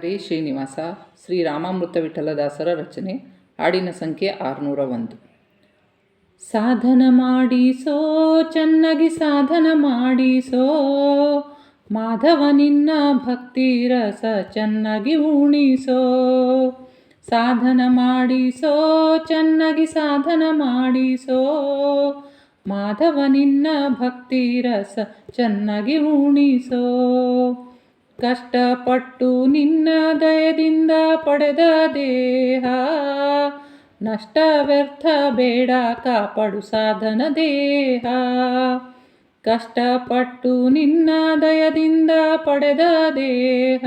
ಹರೇ ಶ್ರೀನಿವಾಸ. ಶ್ರೀರಾಮಾಮೃತ ವಿಠಲದಾಸರ ರಚನೆ. ಹಾಡಿನ ಸಂಖ್ಯೆ 601. ಸಾಧನ ಮಾಡಿಸೋ ಚೆನ್ನಾಗಿ ಸಾಧನ ಮಾಡಿಸೋ, ಮಾಧವ ನಿನ್ನ ಭಕ್ತಿ ರಸ ಚೆನ್ನಾಗಿ ಉಣಿಸೋ. ಸಾಧನ ಮಾಡಿಸೋ ಚೆನ್ನಾಗಿ ಸಾಧನ ಮಾಡಿಸೋ, ಮಾಧವ ನಿನ್ನ ಭಕ್ತಿ ರಸ ಚೆನ್ನಾಗಿ ಉಣಿಸೋ. ಕಷ್ಟಪಟ್ಟು ನಿನ್ನ ದಯದಿಂದ ಪಡೆದ ದೇಹ, ನಷ್ಟ ವ್ಯರ್ಥ ಬೇಡ ಕಾಪಾಡು ಸಾಧನ ದೇಹ. ಕಷ್ಟಪಟ್ಟು ನಿನ್ನ ದಯದಿಂದ ಪಡೆದ ದೇಹ,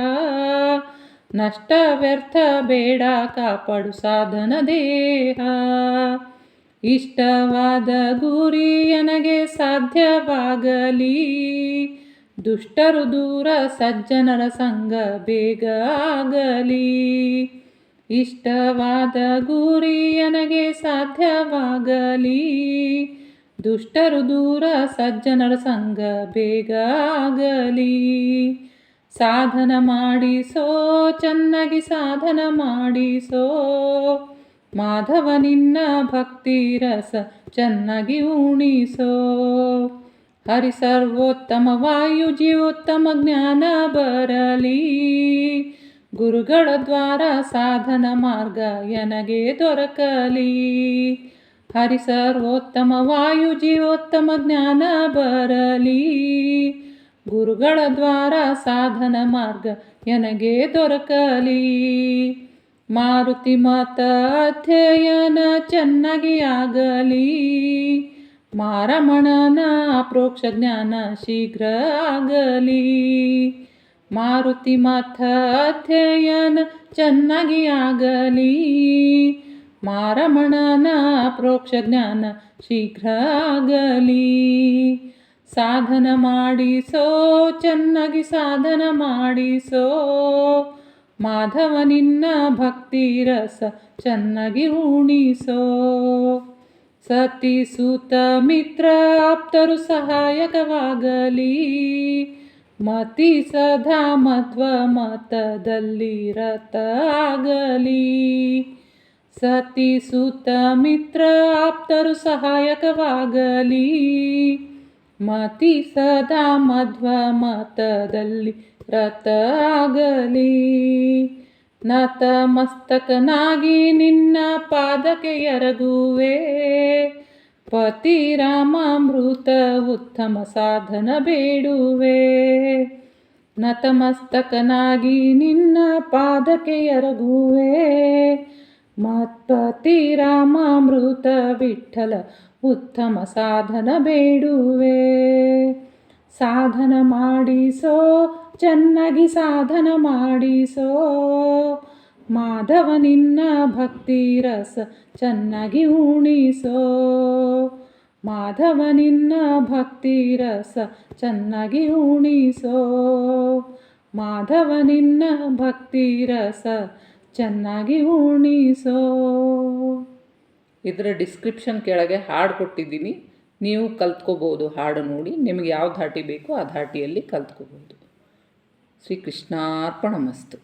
ನಷ್ಟ ವ್ಯರ್ಥ ಬೇಡ ಕಾಪಾಡು ಸಾಧನ ದೇಹ. ಇಷ್ಟವಾದ ಗುರಿ ನನಗೆ ಸಾಧ್ಯವಾಗಲಿ, ದುಷ್ಟರು ದೂರ ಸಜ್ಜನರ ಸಂಗ ಬೇಗ ಆಗಲಿ. ಇಷ್ಟವಾದ ಗುರಿ ನನಗೆ ಸಾಧ್ಯವಾಗಲಿ, ದುಷ್ಟರು ದೂರ ಸಜ್ಜನರ ಸಂಗ ಬೇಗ ಆಗಲಿ. ಸಾಧನ ಮಾಡಿಸೋ ಚೆನ್ನಾಗಿ ಸಾಧನ ಮಾಡಿಸೋ, ಮಾಧವ ನಿನ್ನ ಭಕ್ತಿ ರಸ ಚೆನ್ನಾಗಿ ಉಣಿಸೋ. ಹರಿ ಸರ್ವೋತ್ತಮ ವಾಯು ಜೀವೋತ್ತಮ ಜ್ಞಾನ ಬರಲಿ, ಗುರುಗಳ ದ್ವಾರ ಸಾಧನ ಮಾರ್ಗ ನನಗೆ ದೊರಕಲಿ. ಹರಿ ಸರ್ವೋತ್ತಮ ವಾಯು ಜೀವೋತ್ತಮ ಜ್ಞಾನ ಬರಲಿ, ಗುರುಗಳ ದ್ವಾರ ಸಾಧನ ಮಾರ್ಗ ನನಗೆ ದೊರಕಲಿ. ಮಾರುತಿ ಮತ ಅಧ್ಯಯನ ಚೆನ್ನಾಗಿ ಆಗಲಿ, ಮಾರಮಣನ ಅಪ್ರೋಕ್ಷ ಜ್ಞಾನ ಶೀಘ್ರ ಆಗಲಿ. ಮಾರುತಿ ಮತ ಅಧ್ಯಯನ ಚೆನ್ನಾಗಿ ಆಗಲಿ, ಮಾರಮಣನ ಅಪ್ರೋಕ್ಷ ಜ್ಞಾನ ಶೀಘ್ರ ಆಗಲಿ. ಸಾಧನ ಮಾಡಿಸೋ ಚೆನ್ನಾಗಿ ಸಾಧನ ಮಾಡಿಸೋ, ಮಾಧವ ನಿನ್ನ ಭಕ್ತಿ ರಸ ಚೆನ್ನಾಗಿ ಉಣಿಸೋ. ಸತಿ ಸುತ ಮಿತ್ರ ಆಪ್ತರು ಸಹಾಯಕವಾಗಲಿ, ಮತಿ ಸದಾ ಮಧ್ವ ಮತದಲ್ಲಿ ರತ ಆಗಲಿ. ಸತಿ ಸುತ ಮಿತ್ರ ಆಪ್ತರು ಸಹಾಯಕವಾಗಲಿ, ಮತಿ ಸದಾ ಮಧ್ವ ಮತದಲ್ಲಿ ರತ ಆಗಲಿ. ನತ ಮಸ್ತಕನಾಗಿ ನಿನ್ನ ಪಾದಕ್ಕೆ ಎರಗುವೆ, ಪತಿ ರಾಮಾಮೃತ ಉತ್ತಮ ಸಾಧನ ಬೇಡುವೆ. ನತಮಸ್ತಕನಾಗಿ ನಿನ್ನ ಪಾದಕ್ಕೆ ಎರಗುವೆ, ಮತ್ಪತಿ ರಾಮಾಮೃತ ವಿಠಲ ಉತ್ತಮ ಸಾಧನ ಬೇಡುವೆ. ಸಾಧನ ಮಾಡಿಸೋ ಚೆನ್ನಾಗಿ ಸಾಧನ ಮಾಡಿಸೋ, ಮಾಧವ ನಿನ್ನ ಭಕ್ತಿ ರಸ ಚೆನ್ನಾಗಿ ಉಣಿಸೋ. ಮಾಧವ ನಿನ್ನ ಭಕ್ತಿ ರಸ ಚೆನ್ನಾಗಿ ಉಣಿಸೋ, ಮಾಧವ ನಿನ್ನ ಭಕ್ತಿ ರಸ ಚೆನ್ನಾಗಿ ಉಣಿಸೋ. ಇದರ ಡಿಸ್ಕ್ರಿಪ್ಷನ್ ಕೆಳಗೆ ಹಾಡು ಕೊಟ್ಟಿದ್ದೀನಿ, ನೀವು ಕಲ್ತ್ಕೋಬೋದು. ಹಾಡು ನೋಡಿ ನಿಮಗೆ ಯಾವ ಧಾಟಿ ಬೇಕೋ ಆ ಧಾಟಿಯಲ್ಲಿ ಕಲ್ತ್ಕೋಬೋದು. ಶ್ರೀಕೃಷ್ಣಾರ್ಪಣಮಸ್ತು.